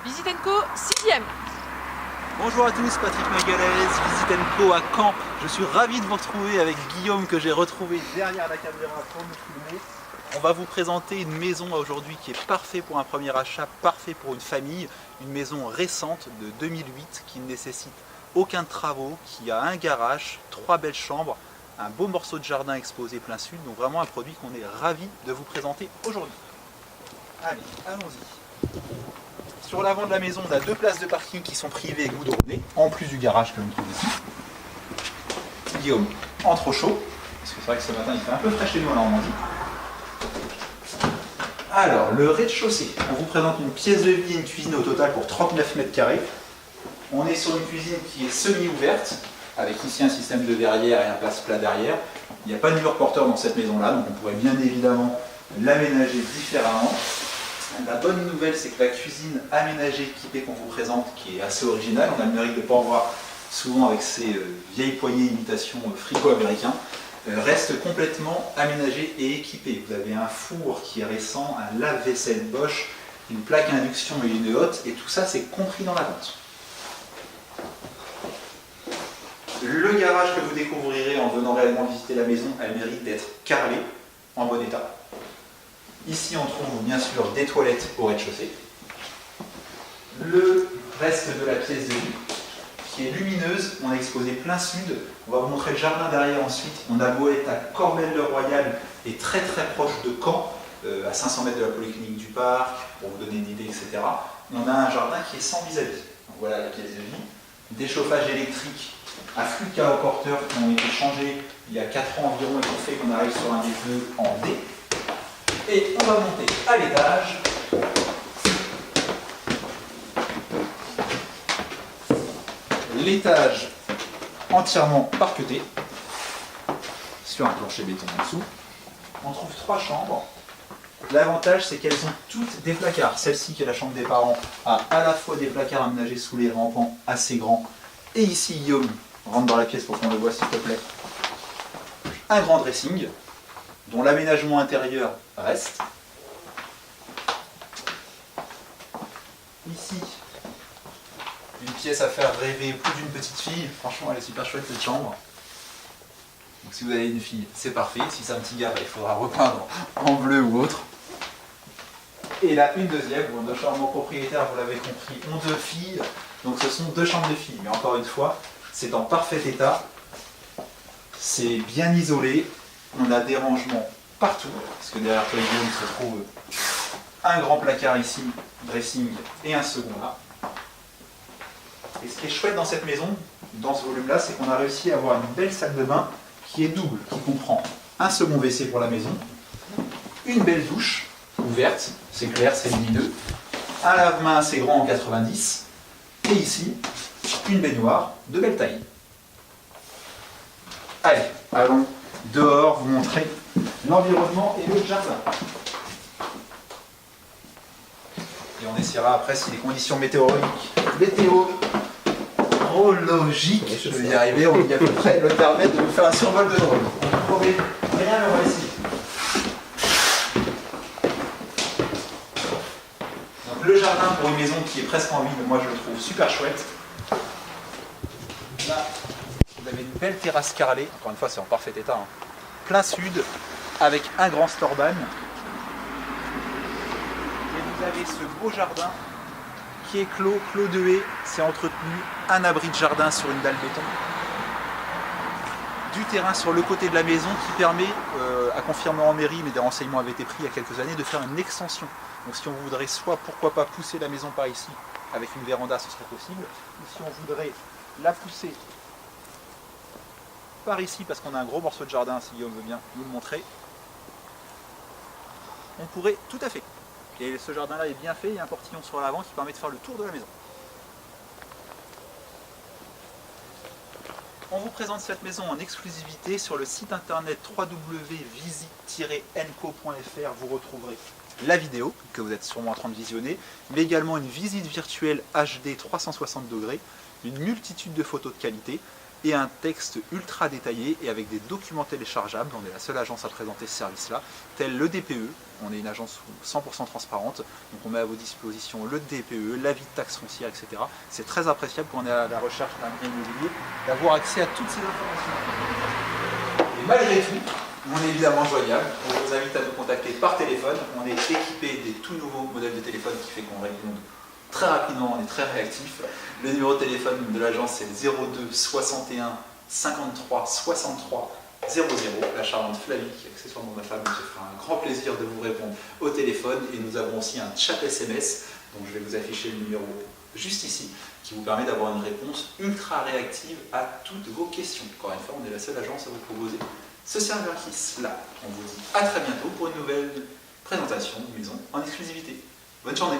Visite Co 6e. Bonjour à tous, Patrick Magalhaes, Visite Co à Caen. Je suis ravi de vous retrouver avec Guillaume que j'ai retrouvé derrière la caméra pour nous filmer. On va vous présenter une maison aujourd'hui qui est parfaite pour un premier achat, parfait pour une famille. Une maison récente de 2008 qui ne nécessite aucun travaux, qui a un garage, 3 belles chambres, un beau morceau de jardin exposé plein sud. Donc vraiment un produit qu'on est ravi de vous présenter aujourd'hui. Allez, allons-y. Sur l'avant de la maison, on a 2 places de parking qui sont privées et goudronnées, en plus du garage que l'on trouve ici. Guillaume, entre au chaud, parce que c'est vrai que ce matin il fait un peu frais chez nous en Normandie. Alors, le rez-de-chaussée, on vous présente une pièce de vie et une cuisine au total pour 39 mètres carrés. On est sur une cuisine qui est semi-ouverte, avec ici un système de verrière et un passe-plat derrière. Il n'y a pas de mur porteur dans cette maison-là, donc on pourrait bien évidemment l'aménager différemment. La bonne nouvelle, c'est que la cuisine aménagée, équipée qu'on vous présente, qui est assez originale, on a le mérite de ne pas en voir souvent avec ces vieilles poignées imitation frigo américain, reste complètement aménagée et équipée. Vous avez un four qui est récent, un lave-vaisselle Bosch, une plaque induction et une hotte, et tout ça c'est compris dans la vente. Le garage que vous découvrirez en venant réellement visiter la maison, elle mérite d'être carrelée, en bon état. Ici, on trouve bien sûr des toilettes au rez-de-chaussée. Le reste de la pièce de vie, qui est lumineuse, on a exposé plein sud. On va vous montrer le jardin derrière ensuite. On a beau être à Corbeil-le-Royal et très très proche de Caen, à 500 mètres de la polyclinique du parc, pour vous donner une idée, etc. On a un jardin qui est sans vis-à-vis. Voilà la pièce de vie. Des chauffages électriques à flux de carreaux porteurs qui ont été changés il y a 4 ans environ et qui ont fait qu'on arrive sur un des pneus en D. Et on va monter à l'étage. L'étage entièrement parqueté sur un plancher béton en dessous. On trouve 3 chambres. L'avantage, c'est qu'elles ont toutes des placards. Celle-ci, qui est la chambre des parents, a à la fois des placards aménagés sous les rampants assez grands. Et ici, Guillaume, rentre dans la pièce pour qu'on le voit s'il te plaît. Un grand dressing, dont l'aménagement intérieur reste. Ici, une pièce à faire rêver plus d'une petite fille. Franchement, elle est super chouette cette chambre. Donc si vous avez une fille, c'est parfait. Si c'est un petit gars, il faudra repeindre en bleu ou autre. Et là, une deuxième, où nos charmants propriétaires, vous l'avez compris, ont 2 filles. Donc ce sont 2 chambres de filles. Mais encore une fois, c'est en parfait état. C'est bien isolé. On a des rangements partout, parce que derrière toi, Guillaume, se trouve un grand placard ici, dressing, et un second là. Et ce qui est chouette dans cette maison, dans ce volume-là, c'est qu'on a réussi à avoir une belle salle de bain qui est double, qui comprend un second WC pour la maison, une belle douche ouverte, c'est clair, c'est lumineux, un lave-main assez grand en 90, et ici, une baignoire de belle taille. Allez, allons dehors vous montrer l'environnement et le jardin. Et on essaiera après si les conditions météorologiques, météorologiques, je vais y arriver, on y à peu près, le permettre de vous faire un survol de drone. On ne promet rien, mais on va essayer. Donc le jardin pour une maison qui est presque en vide, moi je le trouve super chouette. Là, vous avez une belle terrasse carrelée, encore une fois c'est en parfait état, hein. Plein sud, avec un grand storban. Et vous avez ce beau jardin qui est clos de haies, c'est entretenu, un abri de jardin sur une dalle béton. Du terrain sur le côté de la maison qui permet, à confirmer en mairie, mais des renseignements avaient été pris il y a quelques années, de faire une extension. Donc si on voudrait soit, pourquoi pas, pousser la maison par ici, avec une véranda, ce serait possible, ou si on voudrait la pousser par ici, parce qu'on a un gros morceau de jardin, si Guillaume veut bien nous le montrer, on pourrait tout à fait. Et ce jardin-là est bien fait, il y a un portillon sur l'avant qui permet de faire le tour de la maison. On vous présente cette maison en exclusivité sur le site internet www.visite-nco.fr. Vous retrouverez la vidéo que vous êtes sûrement en train de visionner, mais également une visite virtuelle HD 360 degrés, une multitude de photos de qualité, et un texte ultra détaillé et avec des documents téléchargeables. On est la seule agence à présenter ce service-là, tel le DPE. On est une agence 100% transparente, donc on met à vos dispositions le DPE, l'avis de taxe foncière, etc. C'est très appréciable quand on est à la recherche d'un bien immobilier d'avoir accès à toutes ces informations. Et malgré tout, on est évidemment joignable. On vous invite à nous contacter par téléphone. On est équipé des tout nouveaux modèles de téléphone qui fait qu'on répond très rapidement, on est très réactif. Le numéro de téléphone de l'agence c'est le 02 61 53 63 00. La charmante Flavie, qui est accessoirement ma femme, se fera un grand plaisir de vous répondre au téléphone. Et nous avons aussi un chat SMS, donc je vais vous afficher le numéro juste ici, qui vous permet d'avoir une réponse ultra réactive à toutes vos questions. Encore une fois, on est la seule agence à vous proposer ce service-là. On vous dit à très bientôt pour une nouvelle présentation de maison en exclusivité. Bonne journée!